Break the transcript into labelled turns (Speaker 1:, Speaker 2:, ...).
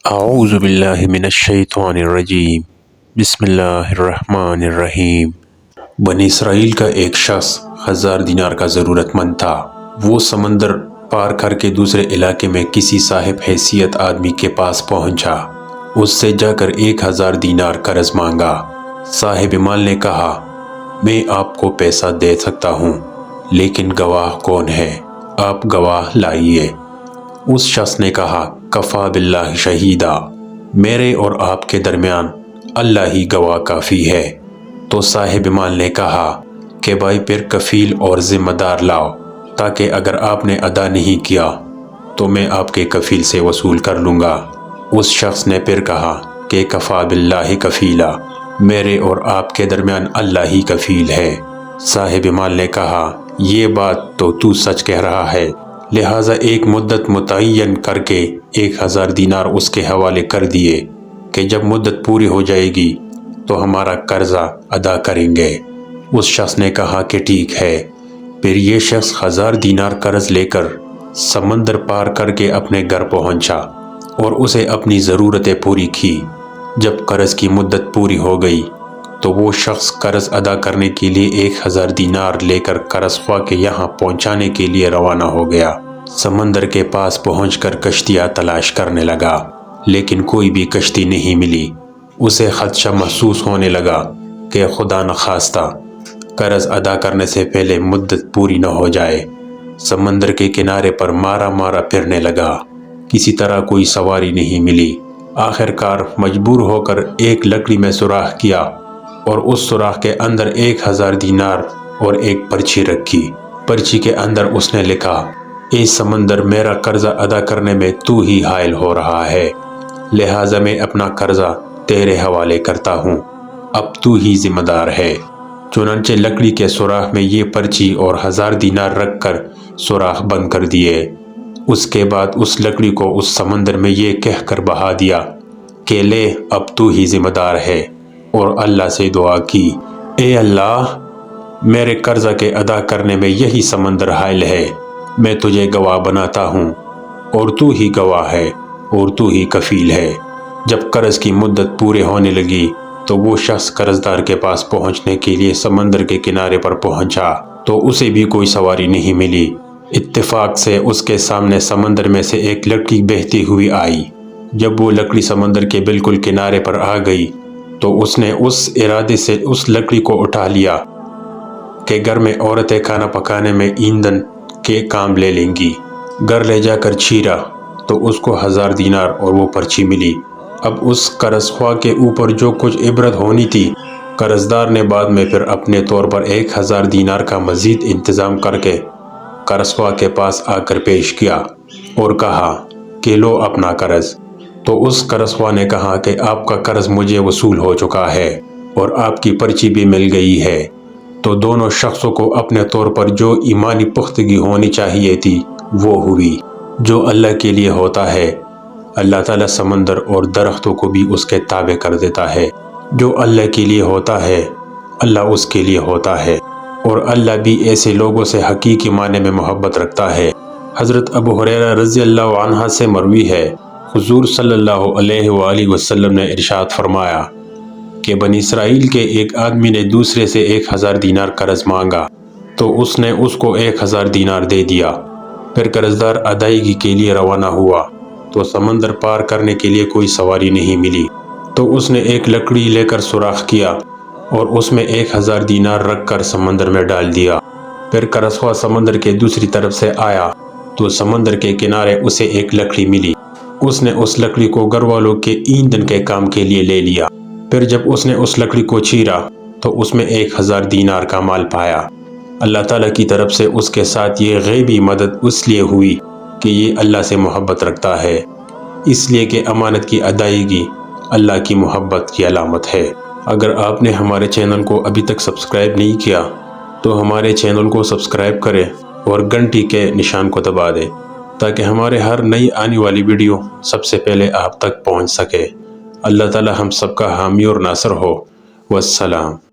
Speaker 1: اعوذ باللہ من الشیطان الرجیم بسم اللہ الرحمن الرحیم۔ بنی اسرائیل کا ایک شخص 1000 دینار کا ضرورت مند تھا۔ وہ سمندر پار کر کے دوسرے علاقے میں کسی صاحب حیثیت آدمی کے پاس پہنچا۔ اس سے جا کر 1000 دینار قرض مانگا۔ صاحب مال نے کہا، میں آپ کو پیسہ دے سکتا ہوں، لیکن گواہ کون ہے؟ آپ گواہ لائیے۔ اس شخص نے کہا، کفا باللہ شہیدا، میرے اور آپ کے درمیان اللہ ہی گواہ کافی ہے۔ تو صاحب مال نے کہا کہ بھائی پھر کفیل اور ذمہ دار لاؤ، تاکہ اگر آپ نے ادا نہیں کیا تو میں آپ کے کفیل سے وصول کر لوں گا۔ اس شخص نے پھر کہا کہ کفا باللہ کفیلا، میرے اور آپ کے درمیان اللہ ہی کفیل ہے۔ صاحب مال نے کہا، یہ بات تو سچ کہہ رہا ہے، لہٰذا ایک مدت متعین کر کے 1000 دینار اس کے حوالے کر دیے کہ جب مدت پوری ہو جائے گی تو ہمارا قرضہ ادا کریں گے۔ اس شخص نے کہا کہ ٹھیک ہے۔ پھر یہ شخص 1000 دینار قرض لے کر سمندر پار کر کے اپنے گھر پہنچا اور اسے اپنی ضرورتیں پوری کی۔ جب قرض کی مدت پوری ہو گئی تو وہ شخص قرض ادا کرنے کے لیے 1000 دینار لے کر قرض خواہ کے یہاں پہنچانے کے لیے روانہ ہو گیا۔ سمندر کے پاس پہنچ کر کشتیاں تلاش کرنے لگا، لیکن کوئی بھی کشتی نہیں ملی۔ اسے خدشہ محسوس ہونے لگا کہ خدا نخواستہ قرض ادا کرنے سے پہلے مدت پوری نہ ہو جائے۔ سمندر کے کنارے پر مارا مارا پھرنے لگا، کسی طرح کوئی سواری نہیں ملی۔ آخر کار مجبور ہو کر ایک لکڑی میں سوراخ کیا اور اس سوراخ کے اندر 1000 دینار اور ایک پرچی رکھی۔ پرچی کے اندر اس نے لکھا، اے سمندر، میرا قرضہ ادا کرنے میں تو ہی حائل ہو رہا ہے، لہٰذا میں اپنا قرضہ تیرے حوالے کرتا ہوں، اب تو ہی ذمہ دار ہے۔ چنانچہ لکڑی کے سوراخ میں یہ پرچی اور 1000 دینار رکھ کر سوراخ بند کر دیے۔ اس کے بعد اس لکڑی کو اس سمندر میں یہ کہہ کر بہا دیا کہ لے، اب تو ہی ذمہ دار ہے، اور اللہ سے دعا کی، اے اللہ، میرے قرضہ کے ادا کرنے میں یہی سمندر حائل ہے، میں تجھے گواہ بناتا ہوں، اور تو ہی گواہ ہے اور تو ہی کفیل ہے۔ جب قرض کی مدت پورے ہونے لگی تو وہ شخص قرضدار کے پاس پہنچنے کے لیے سمندر کے کنارے پر پہنچا تو اسے بھی کوئی سواری نہیں ملی۔ اتفاق سے اس کے سامنے سمندر میں سے ایک لکڑی بہتی ہوئی آئی۔ جب وہ لکڑی سمندر کے بالکل کنارے پر آ گئی تو اس نے اس ارادے سے اس لکڑی کو اٹھا لیا کہ گھر میں عورتیں کھانا پکانے میں ایندھن کے کام لے لیں گی۔ گھر لے جا کر چیرا تو اس کو 1000 دینار اور وہ پرچی ملی۔ اب اس قرض خواہ کے اوپر جو کچھ عبرت ہونی تھی، قرضدار نے بعد میں پھر اپنے طور پر 1000 دینار کا مزید انتظام کر کے قرض خواہ کے پاس آ کر پیش کیا اور کہا کہ لو اپنا قرض۔ تو اس قرض خواہ نے کہا کہ آپ کا قرض مجھے وصول ہو چکا ہے اور آپ کی پرچی بھی مل گئی ہے۔ تو دونوں شخصوں کو اپنے طور پر جو ایمانی پختگی ہونی چاہیے تھی وہ ہوئی۔ جو اللہ کے لیے ہوتا ہے، اللہ تعالیٰ سمندر اور درختوں کو بھی اس کے تابع کر دیتا ہے۔ جو اللہ کے لیے ہوتا ہے، اللہ اس کے لیے ہوتا ہے، اور اللہ بھی ایسے لوگوں سے حقیقی معنی میں محبت رکھتا ہے۔ حضرت ابو ہریرہ رضی اللہ عنہ سے مروی ہے، حضور صلی اللہ علیہ وآلہ وسلم نے ارشاد فرمایا کہ بنی اسرائیل کے ایک آدمی نے دوسرے سے 1000 دینار قرض مانگا تو اس نے اس کو 1000 دینار دے دیا۔ پھر قرضدار ادائیگی کے لیے روانہ ہوا تو سمندر پار کرنے کے لیے کوئی سواری نہیں ملی، تو اس نے ایک لکڑی لے کر سوراخ کیا اور اس میں 1000 دینار رکھ کر سمندر میں ڈال دیا۔ پھر قرض خواہ سمندر کے دوسری طرف سے آیا تو سمندر کے کنارے اسے ایک لکڑی ملی۔ اس نے اس لکڑی کو گھر والوں کے ایندھن کے کام کے لیے لے لیا۔ پھر جب اس نے اس لکڑی کو چیرا تو اس میں 1000 دینار کا مال پایا۔ اللہ تعالیٰ کی طرف سے اس کے ساتھ یہ غیبی مدد اس لیے ہوئی کہ یہ اللہ سے محبت رکھتا ہے، اس لیے کہ امانت کی ادائیگی اللہ کی محبت کی علامت ہے۔ اگر آپ نے ہمارے چینل کو ابھی تک سبسکرائب نہیں کیا تو ہمارے چینل کو سبسکرائب کریں اور گھنٹی کے نشان کو دبا دیں تاکہ ہمارے ہر نئی آنے والی ویڈیو سب سے پہلے آپ تک پہنچ سکے۔ اللہ تعالی ہم سب کا حامی اور ناصر ہو۔ والسلام۔